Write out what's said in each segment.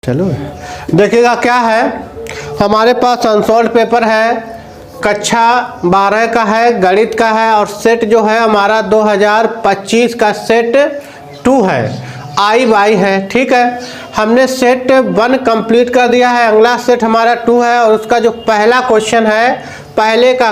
चलो देखिएगा क्या है, हमारे पास अनसॉल्व पेपर है, कक्षा 12 का है, गणित का है और सेट जो है हमारा 2025 का सेट 2 है, आई वाई है। ठीक है, हमने सेट 1 कंप्लीट कर दिया है, अगला सेट हमारा 2 है और उसका जो पहला क्वेश्चन है पहले का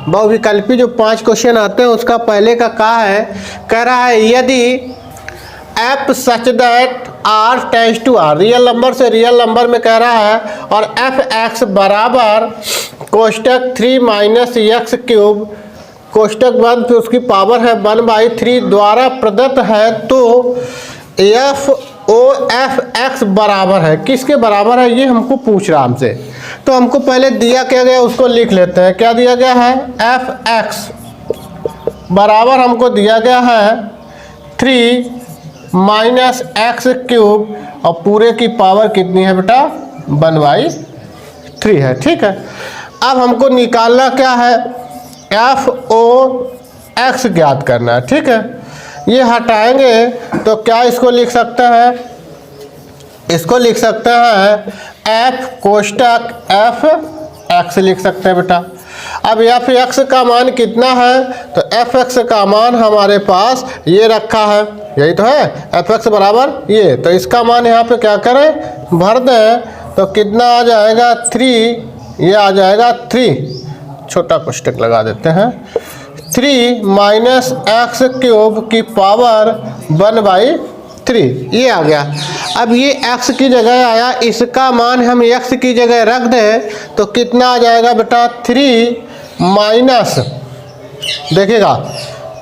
बहुविकल्पी जो 5 क्वेश्चन आते हैं उसका पहले का है, कह रहा है यदि F such that R tends to R, real number से रियल नंबर में कह रहा है, और एफ एक्स बराबर कोष्टक 3 माइनस एक्स क्यूब कोष्टक 1 फिर उसकी पावर है 1/3 द्वारा प्रदत्त है, तो एफ ओ एफ एक्स बराबर है, किसके बराबर है ये हमको पूछ रहा हमसे। तो हमको पहले दिया क्या गया उसको लिख लेते हैं। क्या दिया गया है, एफ एक्स बराबर हमको दिया गया है 3 माइनस एक्स क्यूब और पूरे की पावर कितनी है बेटा 1/3 है। ठीक है, अब हमको निकालना क्या है, एफ ओ एक्स ज्ञात करना है। ठीक है, ये हटाएंगे तो क्या इसको लिख सकते हैं, इसको लिख सकते हैं एफ कोष्टक एफ एक्स लिख सकते हैं बेटा। अब एफ एक्स का मान कितना है, तो एफ एक्स का मान हमारे पास ये रखा है, यही तो है, एफ एक्स बराबर ये, तो इसका मान यहाँ पे क्या करें भर दें, तो कितना आ जाएगा 3, ये आ जाएगा 3, छोटा कोष्टक लगा देते हैं, 3 माइनस एक्स क्यूब की पावर 1/3 ये आ गया। अब ये x की जगह आया, इसका मान हम x की जगह रख दें तो कितना आ जाएगा बेटा 3 माइनस, देखिएगा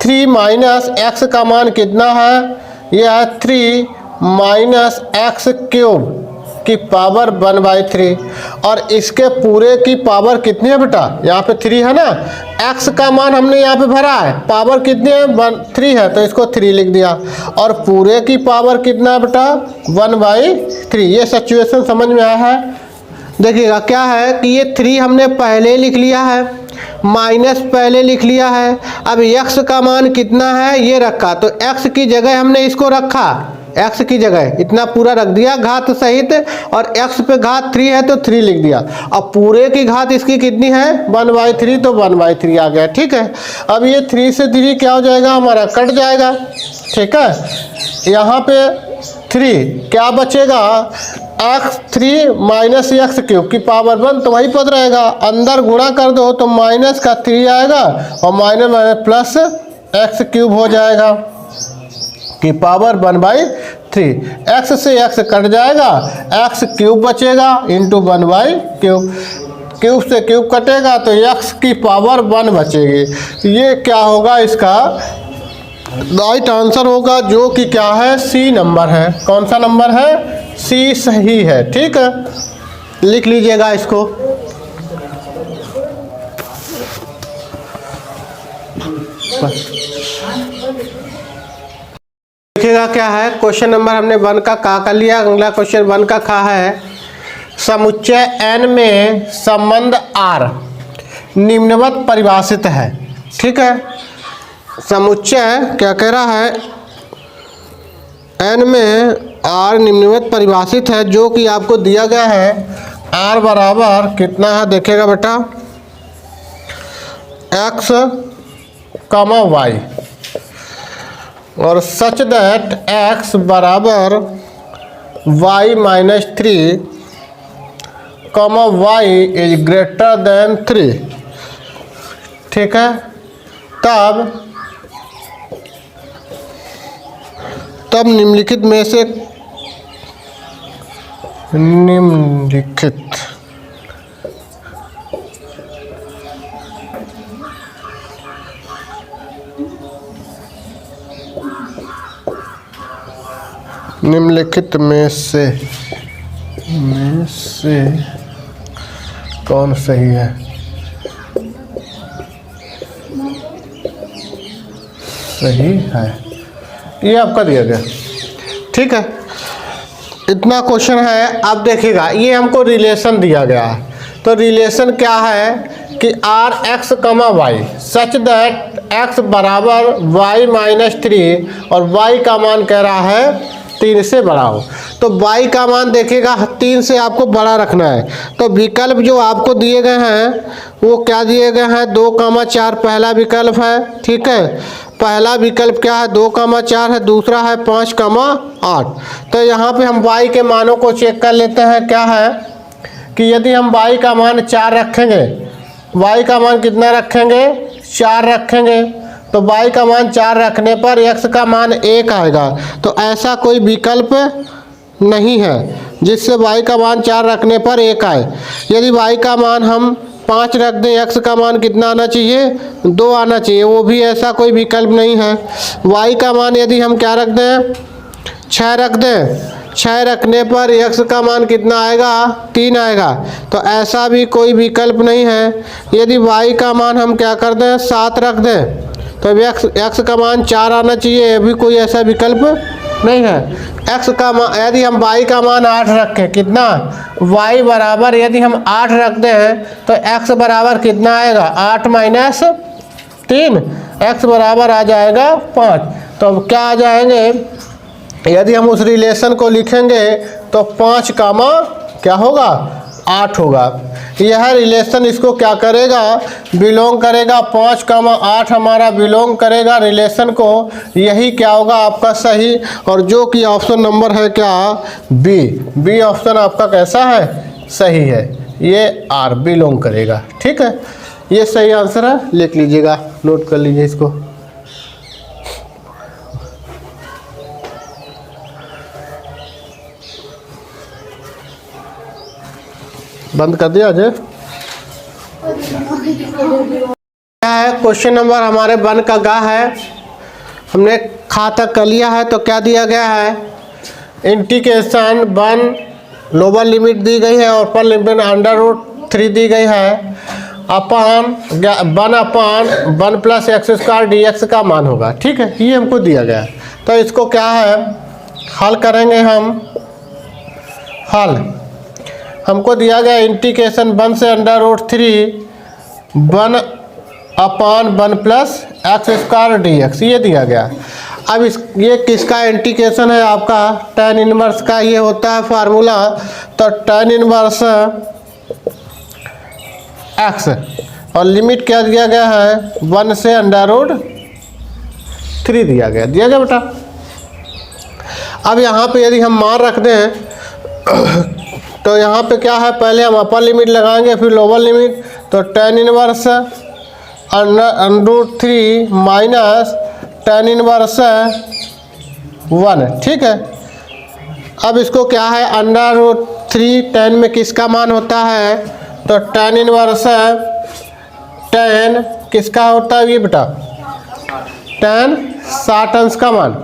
3 माइनस x का मान कितना है, यह है 3 माइनस एक्स क्यूब की पावर 1/3 और इसके पूरे की पावर कितनी है बेटा, यहाँ पे 3 है ना, x का मान हमने यहाँ पे भरा है, पावर कितनी है 3 है तो इसको 3 लिख दिया, और पूरे की पावर कितना है बेटा 1/3। ये सिचुएशन समझ में आया है। देखिएगा क्या है कि ये 3 हमने पहले लिख लिया है, माइनस पहले लिख लिया है, अब x का मान कितना है ये रखा, तो x की जगह हमने इसको रखा, x की जगह इतना पूरा रख दिया घात सहित, और x पे घात 3 है तो 3 लिख दिया, अब पूरे की घात इसकी कितनी है 1/3 तो 1/3 आ गया। ठीक है, अब ये 3 से 3 क्या हो जाएगा हमारा कट जाएगा। ठीक है, यहाँ पे 3 क्या बचेगा, x3 माइनस एक्स क्यूब की पावर 1 तो वही पद रहेगा, अंदर गुणा कर दो तो माइनस का 3 आएगा और minus minus plus x cube हो जाएगा की पावर 1/3, x से x कट जाएगा, x क्यूब बचेगा इंटू 1/क्यूब, क्यूब से क्यूब कटेगा तो x की पावर 1 बचेगी। ये क्या होगा, इसका राइट आंसर होगा जो कि क्या है सी नंबर है। कौन सा नंबर है, सी सही है। ठीक है, लिख लीजिएगा इसको। देखिएगा क्या है, क्वेश्चन नंबर हमने 1 का कर लिया, अगला क्वेश्चन 1 का खा है, समुच्चय n में संबंध r निम्नवत परिभाषित है। ठीक है, समुच्चय क्या कह रहा है, n में r निम्नवत परिभाषित है, जो कि आपको दिया गया है r बराबर कितना है, देखिएगा बेटा x, y और सच दैट x बराबर y-3 y is greater than 3। ठीक है, तब निम्नलिखित में से निम्नलिखित में से कौन सही है, सही है, ये आपका दिया गया। ठीक है, इतना क्वेश्चन है। अब देखिएगा ये हमको रिलेशन दिया गया है, तो रिलेशन क्या है कि आर एक्स कमा वाई सच दैट एक्स बराबर y-3 और y का मान कह रहा है 3 से बड़ा हो। तो y का मान देखिएगा 3 से आपको बड़ा रखना है। तो विकल्प जो आपको दिए गए हैं वो क्या दिए गए हैं, 2,4 पहला विकल्प है, ठीक है। पहला विकल्प क्या है, 2,4 है, दूसरा है 5,8। तो यहाँ पे हम y के मानों को चेक कर लेते हैं। क्या है कि यदि हम y का मान 4 रखेंगे, y का मान कितना रखेंगे, 4 रखेंगे, तो y का मान 4 रखने पर x का मान 1 आएगा। तो ऐसा कोई विकल्प नहीं है जिससे y का मान 4 रखने पर 1 आए। यदि y का मान हम 5 रख दें, x का मान कितना आना चाहिए, 2 आना चाहिए, वो भी ऐसा कोई विकल्प नहीं है। y का मान यदि हम क्या रख दें, 6 रख दें, 6 रखने पर x का मान कितना आएगा, 3 आएगा। तो ऐसा भी कोई विकल्प नहीं है। यदि y का मान हम क्या कर दें, 7 रख दें, तो x का मान 4 आना चाहिए, ये भी कोई ऐसा विकल्प नहीं है। x का मान यदि हम y का मान 8 रखें, कितना, y बराबर यदि हम 8 रख दें तो x बराबर कितना आएगा, 8 माइनस 3, x बराबर आ जाएगा 5। तो अब क्या आ जाएंगे, यदि हम उस रिलेशन को लिखेंगे तो 5 कामा क्या होगा, 8 होगा। यह रिलेशन इसको क्या करेगा, बिलोंग करेगा, 5,8 हमारा बिलोंग करेगा रिलेशन को। यही क्या होगा आपका सही, और जो कि ऑप्शन नंबर है क्या, बी ऑप्शन आपका कैसा है, सही है। ये आर बिलोंग करेगा, ठीक है। ये सही आंसर है, लिख लीजिएगा, नोट कर लीजिए इसको। बंद कर दिया अजय। क्या है क्वेश्चन नंबर हमारे 1 का गा है, हमने खा तक कर लिया है। तो क्या दिया गया है, इंटीग्रेशन 1 लोअर लिमिट दी गई है और अपर लिमिट √3 दी गई है, अपान 1 प्लस x² dx का मान होगा, ठीक है। ये हमको दिया गया है। तो इसको क्या है, हल करेंगे हम। हल हमको दिया गया इंटीग्रेशन 1 से √3 1/1 प्लस x² dx, ये दिया गया। अब ये किसका इंटीग्रेशन है, आपका tan इनवर्स का ये होता है फार्मूला। तो tan इनवर्स x और लिमिट क्या दिया गया है, 1 से √3 दिया गया बेटा। अब यहाँ पे यदि हम मान रख दें तो यहाँ पे क्या है, पहले हम अपर लिमिट लगाएंगे फिर लोअर लिमिट। तो tan inverse √3 minus tan inverse 1, ठीक है। अब इसको क्या है, √3 tan में किसका मान होता है, तो tan इनवर्स tan किसका होता है ये बेटा, tan 60 अंश का मान,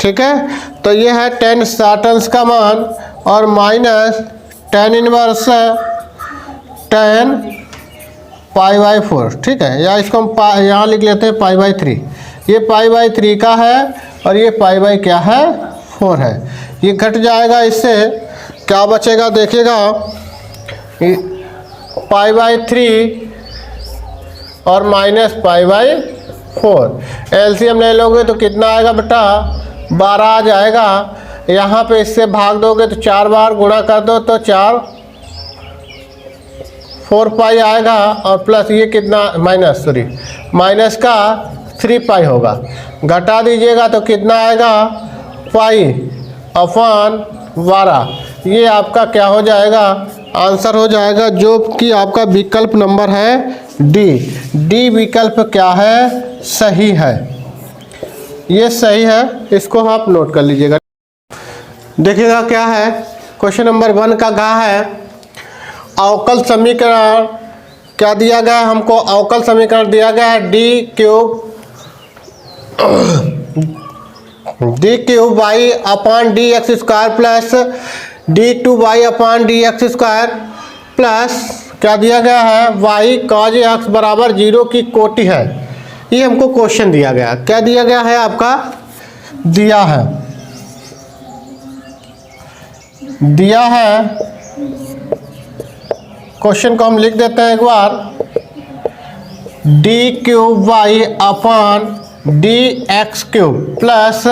ठीक है। तो ये है tan 60 अंश का मान और माइनस tan इनवर्स tan π/4, ठीक है। या इसको हम यहाँ लिख लेते हैं π/3। ये π/3 का है और ये क्या है, 4 है। ये घट जाएगा, इससे क्या बचेगा देखिएगा, π/3 और माइनस π/4। एलसीएम ले लोगे तो कितना आएगा बेटा, 12 आ जाएगा। यहाँ पे इससे भाग दोगे तो 4 बार गुणा कर दो तो 4 पाई आएगा, और प्लस ये कितना माइनस का 3 पाई होगा। घटा दीजिएगा तो कितना आएगा, π/12। ये आपका क्या हो जाएगा, आंसर हो जाएगा, जो कि आपका विकल्प नंबर है डी विकल्प क्या है, सही है। ये सही है, इसको आप नोट कर लीजिएगा। देखिएगा क्या है, क्वेश्चन नंबर 1 का गा है, अवकल समीकरण क्या दिया गया है हमको, अवकल समीकरण दिया गया है d3y/dx² प्लस d2y/dx² प्लस क्या दिया गया है, y cos x बराबर 0 की कोटि है। ये हमको क्वेश्चन दिया गया, क्या दिया गया है आपका, दिया है क्वेश्चन को हम लिख देते हैं एक बार, d3y/dx³ plus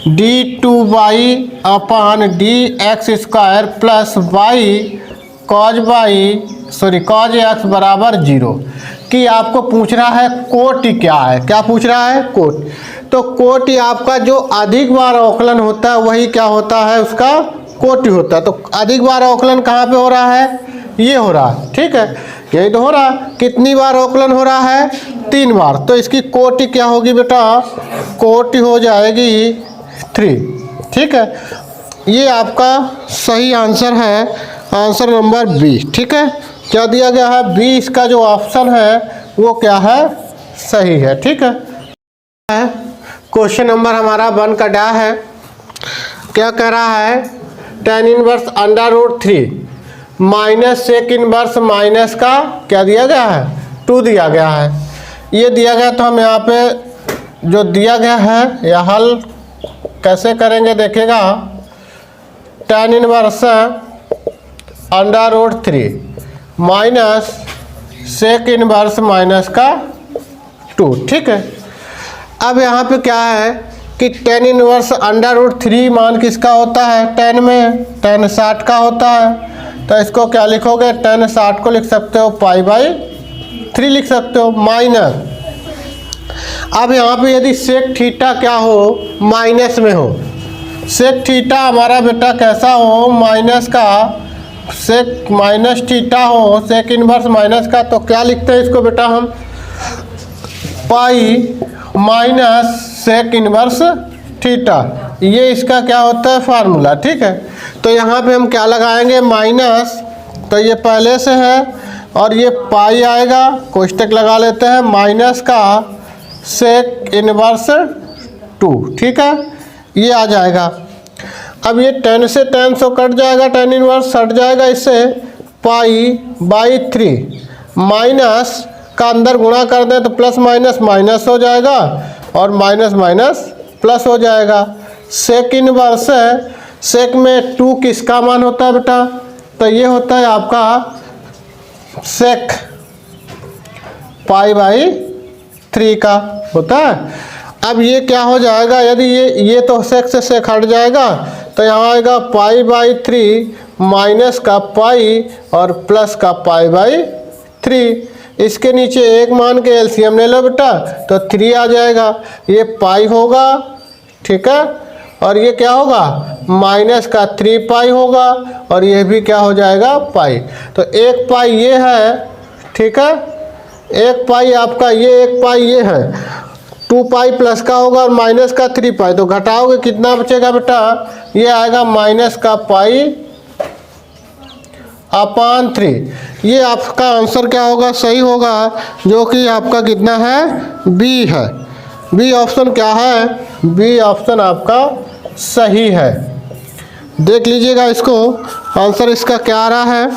d2y/dx² plus Y cos x बराबर 0 कि आपको पूछ रहा है कोटि क्या है। क्या पूछ रहा है? कोटि। तो कोटि आपका जो अधिक बार अवकलन होता है वही क्या होता है, उसका कोटि होता है। तो अधिक बार अवकलन कहाँ पे हो रहा है? ये हो रहा है, ठीक है, यही तो हो रहा। कितनी बार अवकलन हो रहा है? 3 बार। तो इसकी कोटि क्या होगी बेटा? कोटि हो जाएगी 3, ठीक है। ये आपका सही आंसर है, आंसर नंबर बी, ठीक है। क्या दिया गया है? बी इसका जो ऑप्शन है वो क्या है? सही है, ठीक है। क्वेश्चन नंबर हमारा 1 का डा है। क्या कह रहा है? tan inverse √3 minus sec inverse minus का क्या दिया गया है? 2 दिया गया है। ये दिया गया तो हम यहाँ पे जो दिया गया है यह हल कैसे करेंगे देखिएगा। tan inverse √3 minus sec inverse minus का 2, ठीक है। अब यहाँ पे क्या है कि tan इनवर्स √3 मान किसका होता है? tan में tan 60 का होता है। तो इसको क्या लिखोगे? tan 60 को लिख सकते हो π/3 लिख सकते हो, माइनस। अब यहाँ पे यदि सेक थीटा क्या हो? माइनस में हो। सेक थीटा हमारा बेटा कैसा हो? माइनस का। सेक माइनस थीटा हो, सेक इनवर्स माइनस का, तो क्या लिखते हैं इसको बेटा हम? Pi minus sec inverse theta. ये इसका क्या होता है? फार्मूला, ठीक है। तो यहाँ पे हम क्या लगाएंगे? माइनस, तो ये पहले से है और ये पाई आएगा, कोष्टक लगा लेते हैं, माइनस का सेक इनवर्स 2, ठीक है, ये आ जाएगा। अब ये tan से tan सो कट जाएगा, tan इनवर्स हट जाएगा इससे, π/3 माइनस का अंदर गुणा कर दें तो प्लस माइनस माइनस हो जाएगा और माइनस माइनस प्लस हो जाएगा। सेक इनवर्स है, सेक में 2 किसका मान होता है बेटा? तो ये होता है आपका सेक π/3 का होता है। अब ये क्या हो जाएगा? यदि ये तो सेक से सेक हट जाएगा तो यहाँ आएगा π/3 माइनस का पाई और प्लस का π/3। इसके नीचे एक मान के एलसीएम ले लो बेटा तो 3 आ जाएगा। ये पाई होगा, ठीक है, और ये क्या होगा? माइनस का 3 पाई होगा और ये भी क्या हो जाएगा? पाई। तो 1 पाई ये है, ठीक है, 1 पाई आपका ये, 1 पाई ये है, 2 पाई प्लस का होगा और माइनस का 3 पाई। तो घटाओगे कितना बचेगा बेटा? ये आएगा माइनस का π/3। ये आपका आंसर क्या होगा? सही होगा, जो कि आपका कितना है? बी है। बी ऑप्शन क्या है? बी ऑप्शन आपका सही है। देख लीजिएगा इसको, आंसर इसका क्या आ रहा है।